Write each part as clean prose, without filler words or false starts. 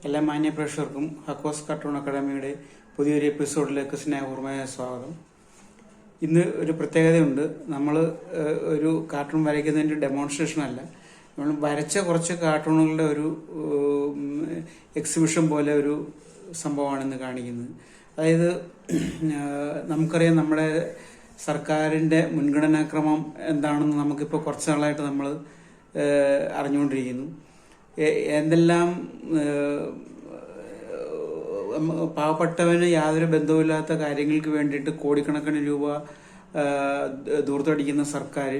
എല്ലാ മാന്യ പ്രേക്ഷകർക്കും ഹക്കോസ് കാർട്ടൂൺ അക്കാദമിയുടെ പുതിയൊരു എപ്പിസോഡിലേക്ക് സ്നേഹപൂർവമായ സ്വാഗതം. ഇന്ന് ഒരു പ്രത്യേകതയുണ്ട്. നമ്മൾ ഒരു കാർട്ടൂൺ വരയ്ക്കുന്നതിൻ്റെ ഡെമോൺസ്ട്രേഷൻ അല്ല, നമ്മൾ വരച്ച കുറച്ച് കാർട്ടൂണുകളുടെ ഒരു എക്സിബിഷൻ പോലെ ഒരു സംഭവമാണ് ഇന്ന് കാണിക്കുന്നത്. അതായത് നമുക്കറിയാം, നമ്മുടെ സർക്കാരിൻ്റെ മുൻഗണനാക്രമം എന്താണെന്ന് നമുക്കിപ്പോൾ കുറച്ച് നാളായിട്ട് നമ്മൾ അറിഞ്ഞുകൊണ്ടിരിക്കുന്നു. എന്തെല്ലാം പാവപ്പെട്ടവന് യാതൊരു ബന്ധവുമില്ലാത്ത കാര്യങ്ങൾക്ക് വേണ്ടിയിട്ട് കോടിക്കണക്കിന് രൂപ ദൂർത്തടിക്കുന്ന സർക്കാർ,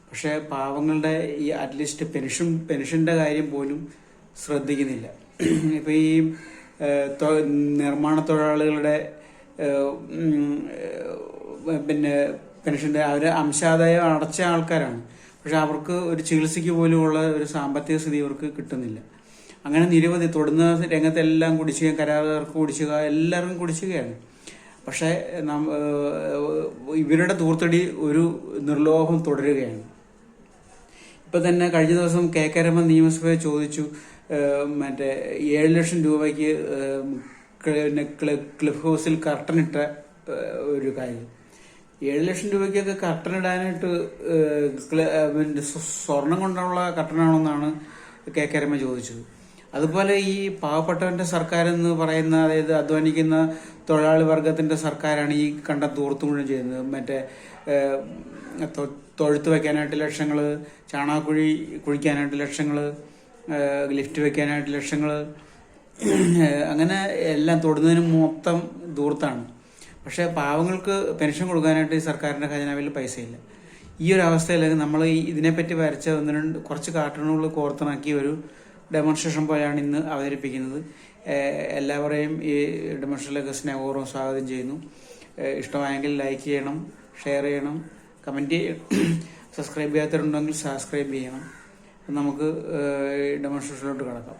പക്ഷേ പാവങ്ങളുടെ ഈ അറ്റ്ലീസ്റ്റ് പെൻഷൻ്റെ കാര്യം പോലും ശ്രദ്ധിക്കുന്നില്ല. ഇപ്പം ഈ നിർമ്മാണ തൊഴിലാളികളുടെ പെൻഷൻ്റെ അവർ അംശാദായം അടച്ച ആൾക്കാരാണ്, പക്ഷെ അവർക്ക് ഒരു ചികിത്സയ്ക്ക് പോലുമുള്ള ഒരു സാമ്പത്തിക സ്ഥിതി അവർക്ക് കിട്ടുന്നില്ല. അങ്ങനെ നിരവധി തൊടുന്ന രംഗത്തെല്ലാം കുടിശ്ശിക, കരാറുകാർക്ക് കുടിശ്ശിക, എല്ലാവർക്കും കുടിശ്ശികയാണ്. പക്ഷേ ഇവരുടെ ദൂർത്തടി ഒരു നിർലോഭം തുടരുകയാണ്. ഇപ്പം തന്നെ കഴിഞ്ഞ ദിവസം കെ രമ നിയമസഭയെ ചോദിച്ചു, 7 ലക്ഷം രൂപയ്ക്ക് ക്ലിഫ് ഹൗസിൽ കർട്ടനിട്ട ഒരു കാര്യം. 7 ലക്ഷം രൂപയ്ക്കൊക്കെ കർട്ടൻ ഇടാനായിട്ട് സ്വർണം കൊണ്ടുള്ള കർട്ടനാണെന്നാണ് കെ രമ ചോദിച്ചത്. അതുപോലെ ഈ പാവപ്പെട്ടവന്റെ സർക്കാർ എന്ന് പറയുന്ന, അതായത് അധ്വാനിക്കുന്ന തൊഴിലാളി വർഗത്തിന്റെ സർക്കാരാണ് ഈ കണ്ട തൂർത്തു മുഴുവൻ ചെയ്യുന്നത്. തൊഴുത്ത് വയ്ക്കാനായിട്ട് ലക്ഷങ്ങൾ, ചാണകക്കുഴി കുഴിക്കാനായിട്ട് ലക്ഷങ്ങൾ, ലിഫ്റ്റ് വയ്ക്കാനായിട്ട് ലക്ഷങ്ങൾ, അങ്ങനെ എല്ലാം തൊടുന്നതിന് മൊത്തം ദൂർത്താണ്. പക്ഷേ പാവങ്ങൾക്ക് പെൻഷൻ കൊടുക്കാനായിട്ട് ഈ സർക്കാരിൻ്റെ ഖജനാവിൽ പൈസയില്ല. ഈ ഒരു അവസ്ഥയിൽ നമ്മൾ ഇതിനെപ്പറ്റി വരച്ച കുറച്ച് കാർട്ടൂണുകൾ കോർത്തിണക്കിയ ഒരു ഡെമോൺസ്ട്രേഷൻ പോലെയാണ് ഇന്ന് അവതരിപ്പിക്കുന്നത്. എല്ലാവരെയും ഈ ഡെമോൺസ്ട്രേഷനിലേക്ക് സ്നേഹപൂർവ്വം സ്വാഗതം ചെയ്യുന്നു. ഇഷ്ടമായെങ്കിൽ ലൈക്ക് ചെയ്യണം, ഷെയർ ചെയ്യണം, കമൻറ്റ് ചെയ്യണം. സബ്സ്ക്രൈബ് ചെയ്യാത്തവരുണ്ടെങ്കിൽ സബ്സ്ക്രൈബ് ചെയ്യണം. നമുക്ക് ഡെമോൺസ്ട്രേഷനിലോട്ട് കിടക്കാം.